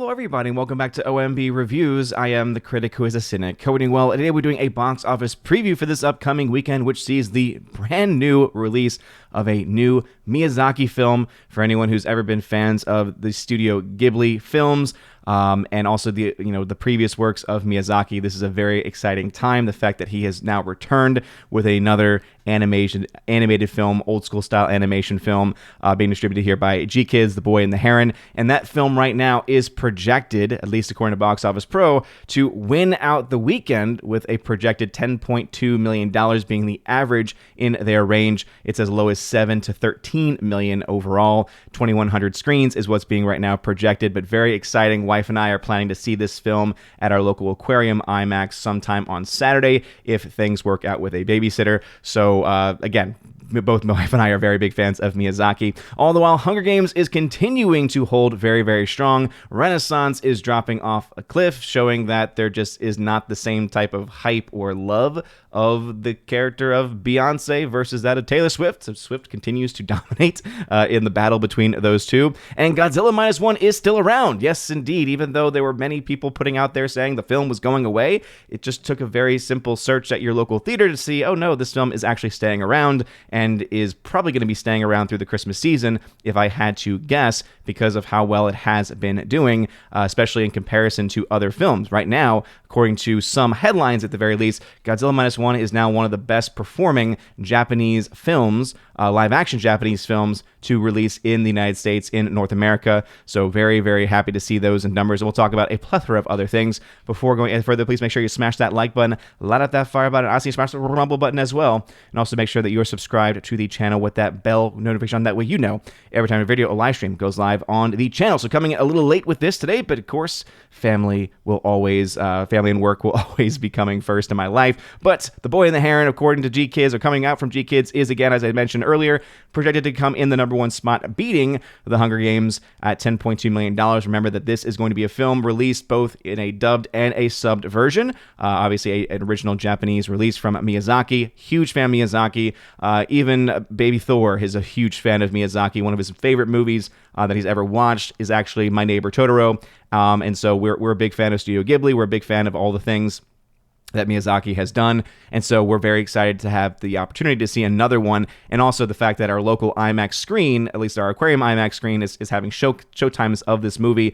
Hello everybody and welcome back to OMB Reviews. I am the critic who is a cynic, coding well. Today we're doing a box office preview for this upcoming weekend, which sees the brand new release of a new Miyazaki film. For anyone who's ever been fans of the Studio Ghibli films, and also the previous works of Miyazaki, this is a very exciting time. The fact that he has now returned with another animated film, old school style animation film, being distributed here by G-Kids, The Boy and the Heron, and that film right now is projected, at least according to Box Office Pro, to win out the weekend with a projected $10.2 million being the average in their range. It's as low as 7 to 13 million overall. 2,100 screens is what's being right now projected, but very exciting. Wife and I are planning to see this film at our local aquarium IMAX sometime on Saturday if things work out with a babysitter. So again, both my wife and I are very big fans of Miyazaki. All the while, Hunger Games is continuing to hold very, very strong. Renaissance is dropping off a cliff, showing that there just is not the same type of hype or love of the character of Beyonce versus that of Taylor Swift. So Swift continues to dominate in the battle between those two. And Godzilla Minus One is still around. Yes, indeed. Even though there were many people putting out there saying the film was going away, it just took a very simple search at your local theater to see, oh no, this film is actually staying around and is probably going to be staying around through the Christmas season, if I had to guess, because of how well it has been doing, especially in comparison to other films. Right now, according to some headlines at the very least, Godzilla Minus One is now one of the best performing Japanese films, live-action Japanese films, to release in the United States, in North America. So very, very happy to see those in numbers. We'll talk about a plethora of other things. Before going any further, please make sure you smash that like button, light up that fire button, honestly smash the rumble button as well, and also make sure that you're subscribed to the channel with that bell notification on. That way you know every time a video, a live stream, goes live on the channel. So coming in a little late with this today, but of course, family and work will always be coming first in my life. But The Boy and the Heron, according to G-Kids, or coming out from G-Kids, is again, as I mentioned earlier, projected to come in the number one spot, beating The Hunger Games at $10.2 million. Remember that this is going to be a film released both in a dubbed and a subbed version. Obviously, an original Japanese release from Miyazaki. Huge fan of Miyazaki. Even Baby Thor is a huge fan of Miyazaki. One of his favorite movies that he's ever watched is actually My Neighbor Totoro. And so we're a big fan of Studio Ghibli. We're a big fan of all the things that Miyazaki has done, and so we're very excited to have the opportunity to see another one, and also the fact that our local IMAX screen, at least our aquarium IMAX screen, is having showtimes of this movie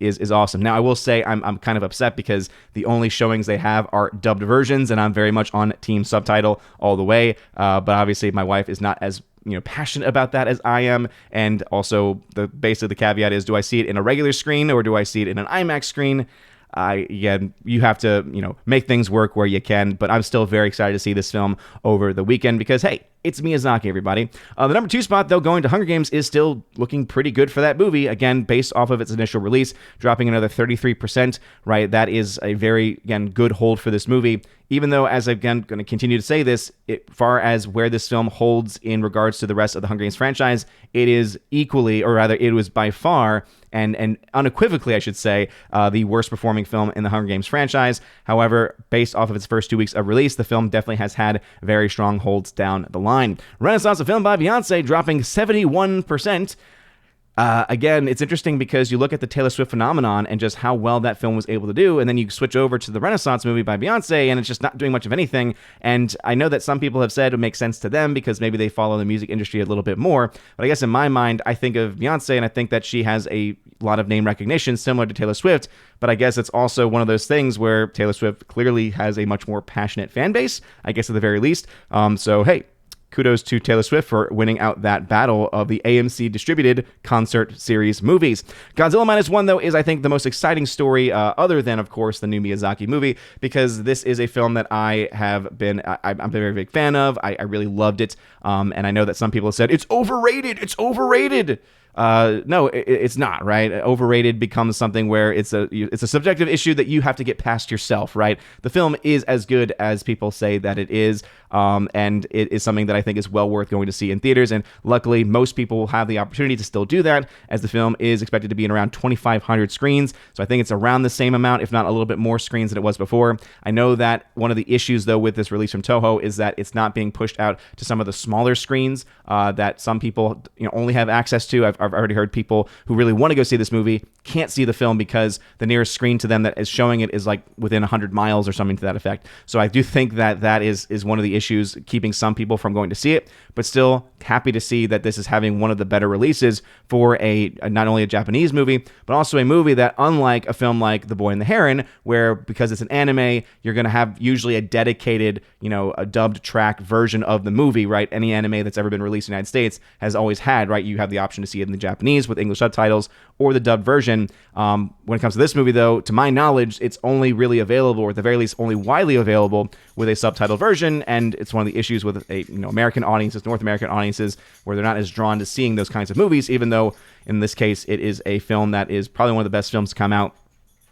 is awesome. Now, I will say I'm kind of upset because the only showings they have are dubbed versions, and I'm very much on team subtitle all the way, but obviously my wife is not as passionate about that as I am, and also the base of the caveat is, do I see it in a regular screen or do I see it in an IMAX screen? You have to, make things work where you can, but I'm still very excited to see this film over the weekend because, hey, it's Miyazaki, everybody. The number 2 spot, though, going to Hunger Games, is still looking pretty good for that movie. Again, based off of its initial release, dropping another 33%, right? That is a very, again, good hold for this movie. Even though, as I'm going to continue to say this, far as where this film holds in regards to the rest of the Hunger Games franchise, it is equally, or rather, it was by far and unequivocally, I should say, the worst performing film in the Hunger Games franchise. However, based off of its first 2 weeks of release, the film definitely has had very strong holds down the line. Renaissance, a film by Beyonce, dropping 71%. Again, it's interesting because you look at the Taylor Swift phenomenon and just how well that film was able to do, and then you switch over to the Renaissance movie by Beyonce, and it's just not doing much of anything. And I know that some people have said it makes sense to them because maybe they follow the music industry a little bit more. But I guess in my mind, I think of Beyonce, and I think that she has a lot of name recognition similar to Taylor Swift. But I guess it's also one of those things where Taylor Swift clearly has a much more passionate fan base, I guess at the very least. So, hey, kudos to Taylor Swift for winning out that battle of the AMC distributed concert series movies. Godzilla Minus One, though, is, I think, the most exciting story, other than, of course, the new Miyazaki movie, because this is a film that I'm a very big fan of. I really loved it. And I know that some people have said, it's overrated. It's overrated. No, it's not, right? Overrated becomes something where it's a subjective issue that you have to get past yourself, right? The film is as good as people say that it is, and it is something that I think is well worth going to see in theaters, and luckily most people will have the opportunity to still do that, as the film is expected to be in around 2,500 screens, so I think it's around the same amount, if not a little bit more screens than it was before. I know that one of the issues, though, with this release from Toho is that it's not being pushed out to some of the smaller screens that some people only have access to. I've I've already heard people who really want to go see this movie can't see the film because the nearest screen to them that is showing it is like within 100 miles or something to that effect. So I do think that is one of the issues keeping some people from going to see it, but still happy to see that this is having one of the better releases for not only a Japanese movie, but also a movie that, unlike a film like The Boy and the Heron, where because it's an anime, you're going to have usually a dedicated, a dubbed track version of the movie, right? Any anime that's ever been released in the United States has always had, right? You have the option to see it in the Japanese with English subtitles or the dubbed version. When it comes to this movie, though, to my knowledge, it's only really available, or at the very least only widely available, with a subtitled version, and it's one of the issues with American audiences, North American audiences, where they're not as drawn to seeing those kinds of movies, even though in this case it is a film that is probably one of the best films to come out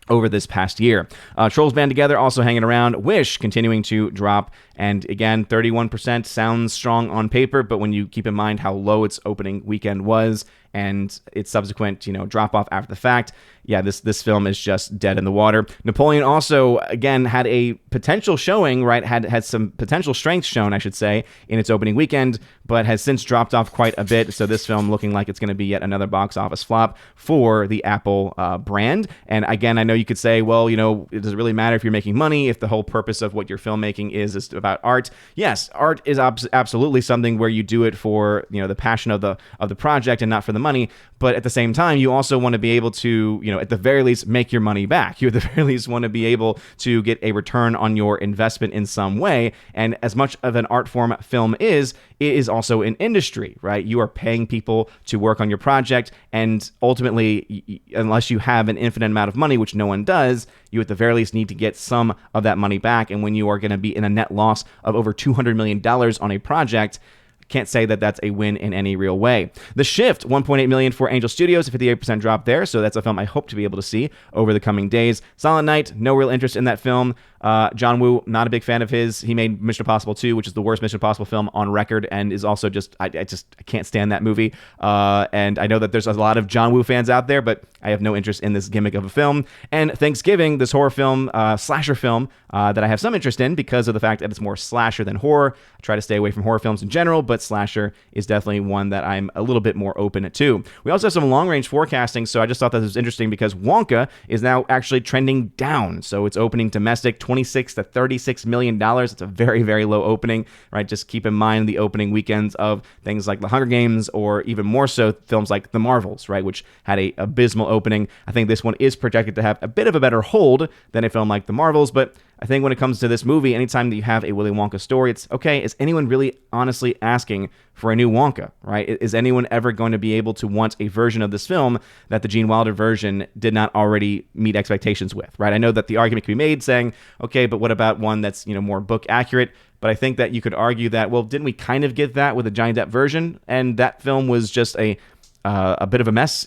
over this past year. Trolls Band Together also hanging around. Wish continuing to drop. And again, 31% sounds strong on paper, but when you keep in mind how low its opening weekend was and its subsequent, drop off after the fact, yeah, this film is just dead in the water. Napoleon also, again, had a potential showing, right? Had some potential strength shown, I should say, in its opening weekend, but has since dropped off quite a bit. So this film looking like it's going to be yet another box office flop for the Apple brand. And again, I know you could say, well, it doesn't really matter if you're making money, if the whole purpose of what you're filmmaking is about art. Yes, art is absolutely something where you do it for, the passion of the project and not for the money. But at the same time, you also want to be able to, at the very least, make your money back. You at the very least want to be able to get a return on your investment in some way. And as much of an art form film is, it is also an industry, right? You are paying people to work on your project. And ultimately, unless you have an infinite amount of money, which no one does, you at the very least need to get some of that money back. And when you are going to be in a net loss of over $200 million on a project, can't say that that's a win in any real way. The Shift, $1.8 million for Angel Studios, a 58% drop there, so that's a film I hope to be able to see over the coming days. Silent Night, no real interest in that film. John Woo, not a big fan of his. He made Mission Impossible 2, which is the worst Mission Impossible film on record, and is also just, I can't stand that movie. And I know that there's a lot of John Woo fans out there, but I have no interest in this gimmick of a film. And Thanksgiving, this horror film, slasher film, that I have some interest in because of the fact that it's more slasher than horror. I try to stay away from horror films in general, but slasher is definitely one that I'm a little bit more open to. We also have some long-range forecasting, so I just thought that was interesting because Wonka is now actually trending down. So it's opening domestic $26 to $36 million. It's a very, very low opening, right? Just keep in mind the opening weekends of things like The Hunger Games, or even more so films like The Marvels, right? Which had a abysmal opening. I think this one is projected to have a bit of a better hold than a film like The Marvels, but I think when it comes to this movie, anytime that you have a Willy Wonka story, it's okay, is anyone really honestly asking for a new Wonka, right? Is anyone ever going to be able to want a version of this film that the Gene Wilder version did not already meet expectations with, right? I know that the argument can be made saying, okay, but what about one that's, more book accurate? But I think that you could argue that, well, didn't we kind of get that with the Johnny Depp version? And that film was just a bit of a mess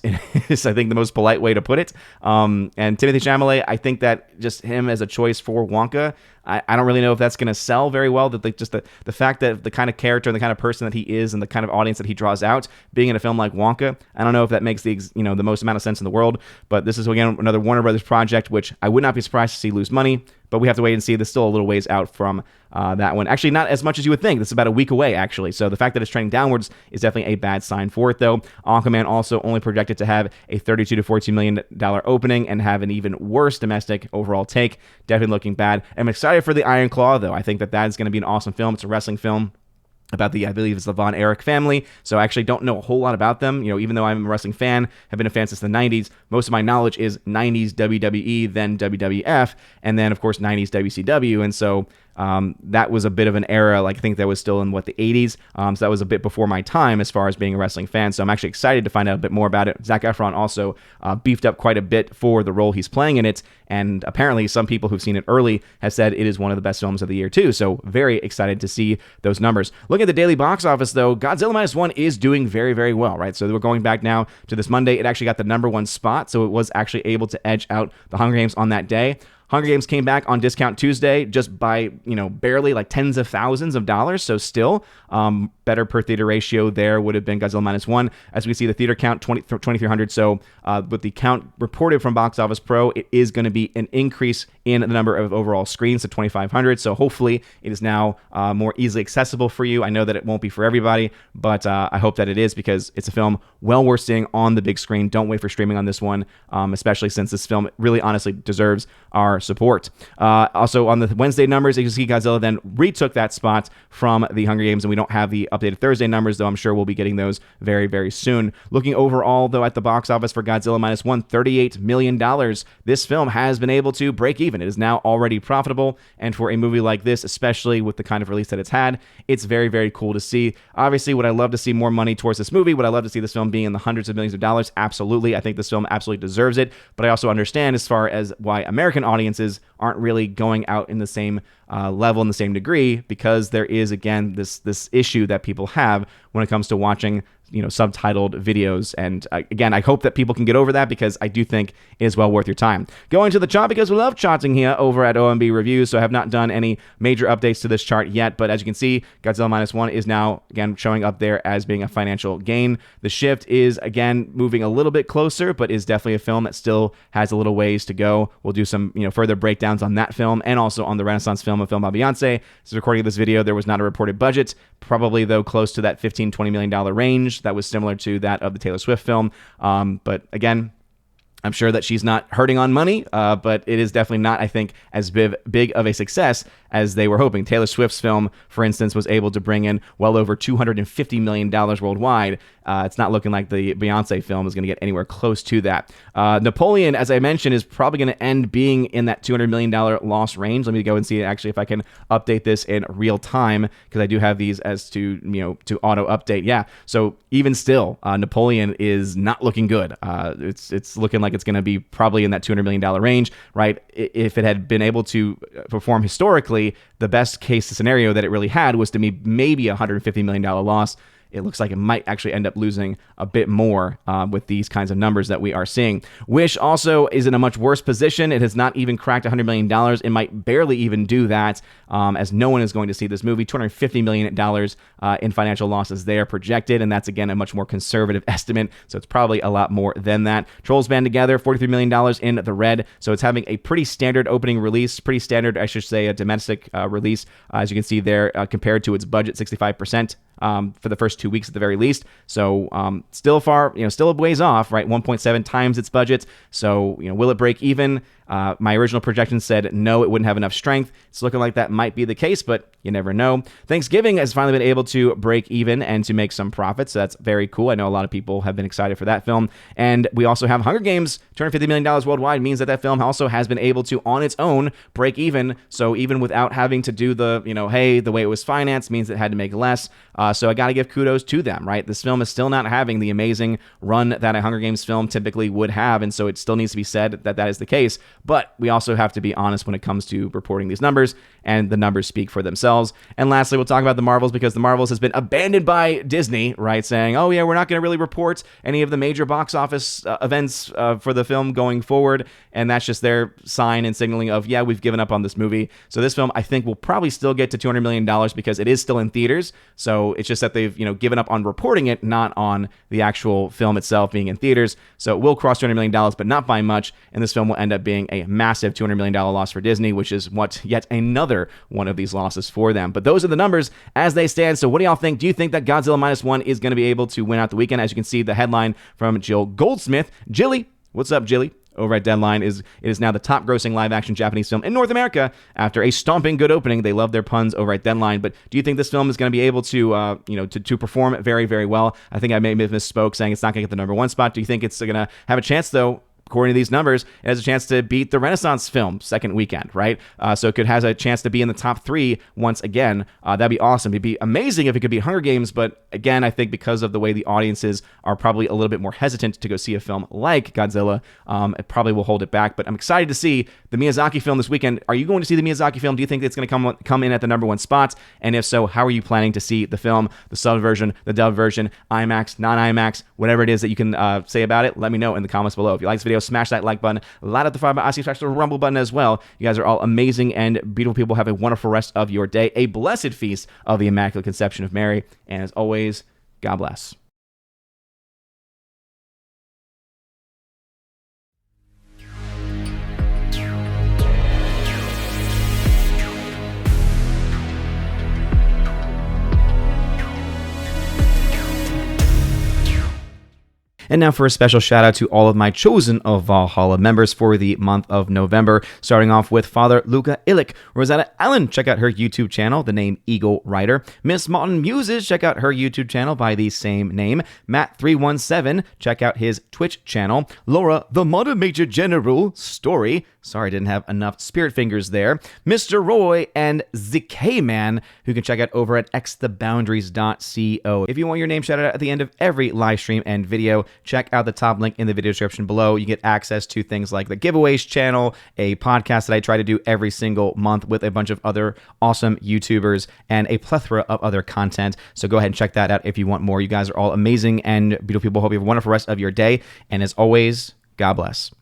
is, I think, the most polite way to put it. And Timothée Chalamet, I think that just him as a choice for Wonka, I don't really know if that's going to sell very well. That the fact that the kind of character and the kind of person that he is and the kind of audience that he draws out, being in a film like Wonka, I don't know if that makes the most amount of sense in the world. But this is, again, another Warner Brothers project, which I would not be surprised to see lose money. But we have to wait and see. There's still a little ways out from that one. Actually, not as much as you would think. This is about a week away, actually. So the fact that it's trending downwards is definitely a bad sign for it, though. Aquaman also only projected to have a $32 to $14 million opening and have an even worse domestic overall take. Definitely looking bad. I'm excited for the Iron Claw, though. I think that is going to be an awesome film. It's a wrestling film about I believe it's the Von Erich family. So I actually don't know a whole lot about them. Even though I'm a wrestling fan, have been a fan since the 90s, most of my knowledge is 90s WWE, then WWF, and then, of course, 90s WCW. And so that was a bit of an era, I think that was still in, the 80s. So that was a bit before my time as far as being a wrestling fan. So I'm actually excited to find out a bit more about it. Zac Efron also beefed up quite a bit for the role he's playing in it. And apparently some people who've seen it early have said it is one of the best films of the year, too. So very excited to see those numbers. Looking at the daily box office, though, Godzilla Minus One is doing very, very well, right? So we're going back now to this Monday. It actually got the number one spot. So it was actually able to edge out The Hunger Games on that day. Hunger Games came back on discount Tuesday just by, barely tens of thousands of dollars. So still, better per theater ratio there would have been Godzilla Minus One. As we see the theater count, 2,300. So with the count reported from Box Office Pro, it is going to be an increase in the number of overall screens to 2,500. So hopefully it is now more easily accessible for you. I know that it won't be for everybody, but I hope that it is, because it's a film well worth seeing on the big screen. Don't wait for streaming on this one, especially since this film really honestly deserves our support. Also on the Wednesday numbers, you can see Godzilla then retook that spot from the Hunger Games, and we don't have the updated Thursday numbers, though I'm sure we'll be getting those very, very soon. Looking overall, though, at the box office for Godzilla Minus One, $38 million. This film has been able to break even. It is now already profitable, and for a movie like this, especially with the kind of release that it's had, it's very, very cool to see. Obviously, would I love to see more money towards this movie? Would I love to see this film being in the hundreds of millions of dollars? Absolutely. I think this film absolutely deserves it, but I also understand as far as why American audiences aren't really going out in the same level, in the same degree, because there is, again, this issue that people have when it comes to watching subtitled videos. And again, I hope that people can get over that, because I do think it is well worth your time. Going to the chart, because we love charting here over at OMB Reviews, so I have not done any major updates to this chart yet, but as you can see, Godzilla Minus One is now, again, showing up there as being a financial gain. The Shift is, again, moving a little bit closer, but is definitely a film that still has a little ways to go. We'll do some further breakdowns on that film, and also on the Renaissance film, a film by Beyonce. Since recording this video, there was not a reported budget, probably, though, close to that $15-20 million range. That was similar to that of the Taylor Swift film. But again, I'm sure that she's not hurting on money, but it is definitely not, I think, as big of a success as they were hoping. Taylor Swift's film, for instance, was able to bring in well over $250 million worldwide. It's not looking like the Beyonce film is going to get anywhere close to that. Napoleon, as I mentioned, is probably going to end being in that $200 million loss range. Let me go and see actually if I can update this in real time, because I do have these as to auto update. Yeah, so even still, Napoleon is not looking good. It's looking like it's going to be probably in that $200 million range, right? If it had been able to perform historically, the best case scenario that it really had was to be maybe a $150 million loss. It looks like it might actually end up losing a bit more with these kinds of numbers that we are seeing. Wish also is in a much worse position. It has not even cracked $100 million. It might barely even do that, as no one is going to see this movie. $250 million in financial losses there projected, and that's, again, a much more conservative estimate, so it's probably a lot more than that. Trolls Band Together, $43 million in the red, so it's having a pretty standard opening release, pretty standard, I should say, a domestic release, as you can see there, compared to its budget, 65%. For the first 2 weeks at the very least. So still far, still a ways off, right? 1.7 times its budget. So, will it break even? My original projection said no, it wouldn't have enough strength. It's looking like that might be the case, but you never know. Thanksgiving has finally been able to break even and to make some profits. So that's very cool. I know a lot of people have been excited for that film. And we also have Hunger Games, $250 million worldwide, means that film also has been able to, on its own, break even. So even without having to do the, the way it was financed, means it had to make less. So I got to give kudos to them, right? This film is still not having the amazing run that a Hunger Games film typically would have, and so it still needs to be said that that is the case. But we also have to be honest when it comes to reporting these numbers, and the numbers speak for themselves. And lastly, we'll talk about the Marvels, because the Marvels has been abandoned by Disney, right? Saying, oh yeah, we're not going to really report any of the major box office events for the film going forward. And that's just their sign and signaling of, yeah, we've given up on this movie. So this film, I think, will probably still get to $200 million because it is still in theaters. So it's just that they've, given up on reporting it, not on the actual film itself being in theaters. So it will cross $200 million, but not by much. And this film will end up being a massive $200 million loss for Disney, which is yet another one of these losses for them. But those are the numbers as they stand. So what do y'all think? Do you think that Godzilla Minus One is going to be able to win out the weekend? As you can see, the headline from Jill Goldsmith. Jilly, what's up, Jilly? Over at Deadline, it is now the top grossing live action Japanese film in North America after a stomping good opening. They love their puns over at Deadline. But do you think this film is going to be able to to perform very, very well? I think I may have misspoke saying it's not going to get the number one spot. Do you think it's going to have a chance, though? According to these numbers, it has a chance to beat the Renaissance film second weekend, right? So it has a chance to be in the top 3 once again. That'd be awesome. It'd be amazing if it could beat Hunger Games, but again, I think because of the way the audiences are probably a little bit more hesitant to go see a film like Godzilla, it probably will hold it back. But I'm excited to see the Miyazaki film this weekend. Are you going to see the Miyazaki film? Do you think it's going to come in at the number 1 spot? And if so, how are you planning to see the film? The sub version, the dub version, IMAX, non-IMAX? whatever it is that you can say about it, let me know in the comments below. If you like this video, smash that like button, light up the fire button, smash the rumble button as well. You guys are all amazing and beautiful people. Have a wonderful rest of your day, a blessed feast of the Immaculate Conception of Mary, and as always, God bless. And now for a special shout out to all of my Chosen of Valhalla members for the month of November, starting off with Father Luca Illich, Rosetta Allen, check out her YouTube channel, the name Eagle Rider. Miss Martin Muses, check out her YouTube channel by the same name. Matt317, check out his Twitch channel. Laura, the Mother Major General Story. Sorry, I didn't have enough spirit fingers there. Mr. Roy and ZK Man, who can check out over at xtheboundaries.co. If you want your name shouted out at the end of every live stream and video, check out the top link in the video description below. You get access to things like the giveaways channel, a podcast that I try to do every single month with a bunch of other awesome YouTubers, and a plethora of other content. So go ahead and check that out if you want more. You guys are all amazing and beautiful people. Hope you have a wonderful rest of your day. And as always, God bless.